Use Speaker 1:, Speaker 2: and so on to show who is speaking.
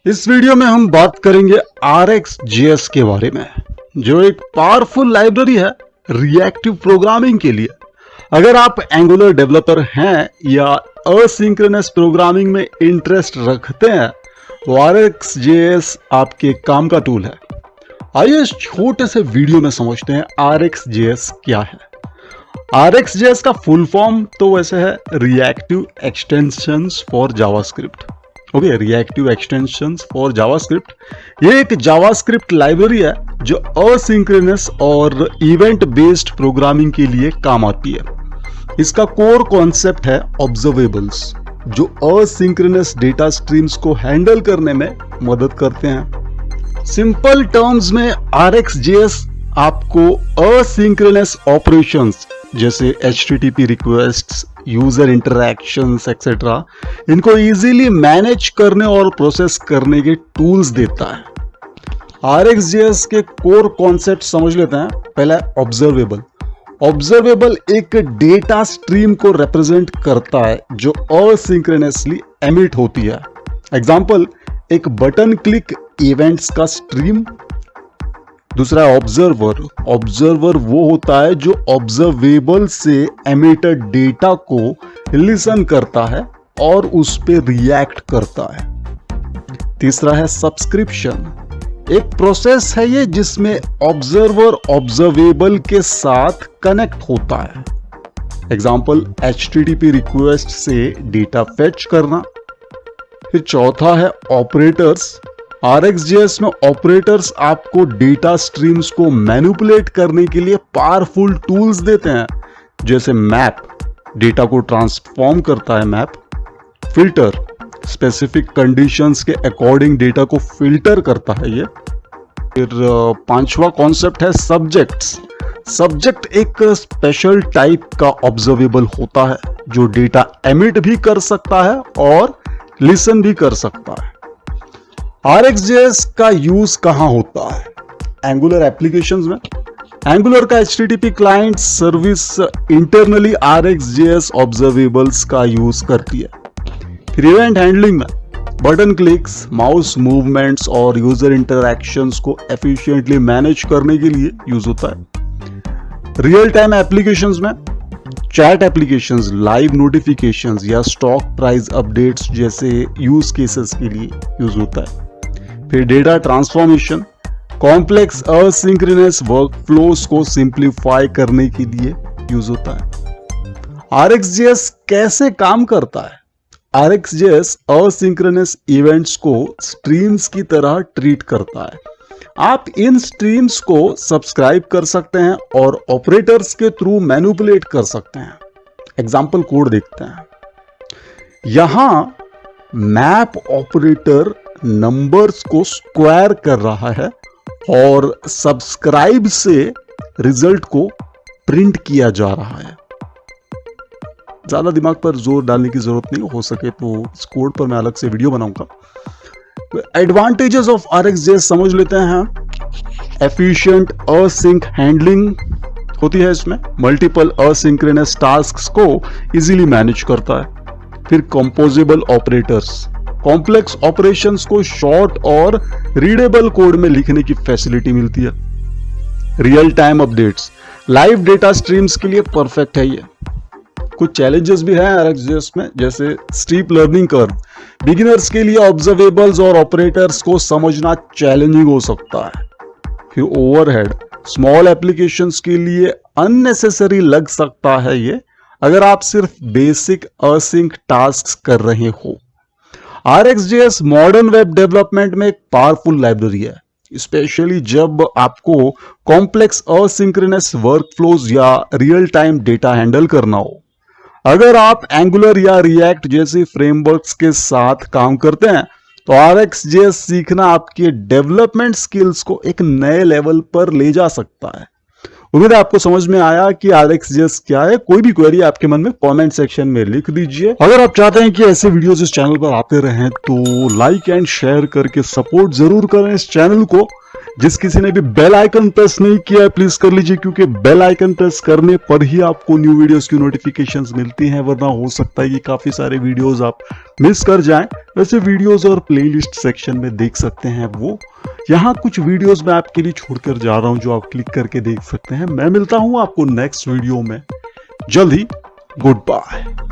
Speaker 1: इस वीडियो में हम बात करेंगे RxJS के बारे में, जो एक पावरफुल लाइब्रेरी है रिएक्टिव प्रोग्रामिंग के लिए। अगर आप एंगुलर डेवलपर हैं या असिंक्रोनस प्रोग्रामिंग में इंटरेस्ट रखते हैं तो RxJS आपके काम का टूल है। आइए इस छोटे से वीडियो में समझते हैं RxJS क्या है। RxJS का फुल फॉर्म तो वैसे है reactive extensions for JavaScript. Okay, reactive extensions for JavaScript ये एक जावास्क्रिप्ट लाइब्रेरी है जो असिंक्रोनस और इवेंट बेस्ड प्रोग्रामिंग के लिए काम आती है। इसका कोर कॉन्सेप्ट है ऑब्जर्वेबल्स, जो असिंक्रोनस डेटा स्ट्रीम्स को हैंडल करने में मदद करते हैं। सिंपल टर्म्स में RxJS आपको असिंक्रोनस ऑपरेशंस जैसे HTTP requests, user interactions etcetera, इनको इजीली मैनेज करने और प्रोसेस करने के टूल्स देता है। RxJS के कोर कॉन्सेप्ट समझ लेते हैं। पहला ऑब्जर्वेबल। ऑब्जर्वेबल एक डेटा स्ट्रीम को रिप्रेजेंट करता है जो असिंक्रोनसली एमिट होती है। एग्जांपल, एक बटन क्लिक इवेंट्स का स्ट्रीम। दूसरा ऑब्जर्वर। ऑब्जर्वर वो होता है जो ऑब्जर्वेबल से एमिटेड डेटा को लिसन करता है और उस पे रिएक्ट करता है। तीसरा है सब्सक्रिप्शन। एक प्रोसेस है ये जिसमें ऑब्जर्वर ऑब्जर्वेबल के साथ कनेक्ट होता है। एग्जांपल, HTTP रिक्वेस्ट से डेटा फेच करना। फिर चौथा है ऑपरेटर्स। RxJS में ऑपरेटर्स आपको डेटा स्ट्रीम्स को मैनिपुलेट करने के लिए पावरफुल टूल्स देते हैं, जैसे मैप, डेटा को ट्रांसफॉर्म करता है मैप। फिल्टर, स्पेसिफिक कंडीशंस के अकॉर्डिंग डेटा को फिल्टर करता है ये। फिर पांचवा कॉन्सेप्ट है सब्जेक्ट्स। सब्जेक्ट एक स्पेशल टाइप का ऑब्जर्वेबल होता है जो डेटा एमिट भी कर सकता है और लिसन भी कर सकता है। RxJS का यूज कहां होता है? एंगुलर एप्लीकेशंस में। एंगुलर का HTTP client service internally RxJS observables का यूज करती है। फिर इवेंट हैंडलिंग में बटन क्लिक्स, माउस मूवमेंट्स और यूजर इंटरैक्शंस को एफिशिएंटली मैनेज करने के लिए यूज होता है। रियल टाइम एप्लीकेशंस में चैट एप्लीकेशंस, लाइव नोटिफिकेशंस या स्टॉक प्राइस अपडेट्स जैसे यूज केसेस के लिए यूज होता है। फिर डेटा ट्रांसफॉर्मेशन, कॉम्प्लेक्स असिंक्रोनस वर्कफ्लोस को सिंप्लीफाई करने के लिए यूज होता है। RxJS कैसे काम करता है? RxJS असिंक्रोनस इवेंट्स को स्ट्रीम्स की तरह ट्रीट करता है। आप इन स्ट्रीम्स को सब्सक्राइब कर सकते हैं और ऑपरेटर्स के थ्रू मैनिपुलेट कर सकते हैं। एग्जाम्पल कोड देखते हैं। यहां मैप ऑपरेटर नंबर्स को स्क्वायर कर रहा है और सब्सक्राइब से रिजल्ट को प्रिंट किया जा रहा है। ज्यादा दिमाग पर जोर डालने की जरूरत नहीं, हो सके तो इस कोड पर मैं अलग से वीडियो बनाऊंगा। एडवांटेजेस ऑफ RxJS समझ लेते हैं। एफिशिएंट असिंक हैंडलिंग होती है इसमें, मल्टीपल असिंक्रोनस टास्क्स को इजीली मैनेज करता है। फिर कंपोजेबल ऑपरेटर्स, कॉम्प्लेक्स ऑपरेशंस को शॉर्ट और रीडेबल कोड में लिखने की फैसिलिटी मिलती है। Real time updates, live data streams के लिए परफेक्ट है ये। कुछ चैलेंजेस भी हैं RxJS में, जैसे स्टीप लर्निंग कर्व। बिगिनर्स के लिए ऑब्जर्वेबल्स और ऑपरेटर्स को समझना चैलेंजिंग हो सकता है। फिर ओवरहेड, स्मॉल एप्लीकेशंस के लिए अननेसेसरी लग सकता है ये, अगर आप सिर्फ बेसिक असिंक टास्क्स कर रहे हो। RxJS मॉडर्न वेब डेवलपमेंट में एक पावरफुल लाइब्रेरी है, स्पेशली जब आपको कॉम्प्लेक्स असिंक्रोनस वर्कफ्लोज या रियल टाइम डेटा हैंडल करना हो। अगर आप एंगुलर या रिएक्ट जैसी फ्रेमवर्क्स के साथ काम करते हैं तो RxJS सीखना आपके डेवलपमेंट स्किल्स को एक नए लेवल पर ले जा सकता है। उम्मीद है आपको समझ में आया कि RxJS क्या है। कोई भी क्वेरी आपके मन में कमेंट सेक्शन में लिख दीजिए। अगर आप चाहते हैं कि ऐसे वीडियोस इस चैनल पर आते रहें तो लाइक एंड शेयर करके सपोर्ट जरूर करें इस चैनल को। जिस किसी ने भी बेल आइकन प्रेस नहीं किया है प्लीज कर लीजिए, क्योंकि बेल आइकन प्रेस करने पर ही आपको न्यू वीडियोस की नोटिफिकेशंस मिलती हैं, वरना हो सकता है कि काफी सारे वीडियोस आप मिस कर जाएं, वैसे वीडियोस और प्लेलिस्ट सेक्शन में देख सकते हैं वो। यहाँ कुछ वीडियोस मैं आपके लिए छोड़कर जा रहा हूं जो आप क्लिक करके देख सकते हैं। मैं मिलता हूं आपको नेक्स्ट वीडियो में जल्द ही। Good bye.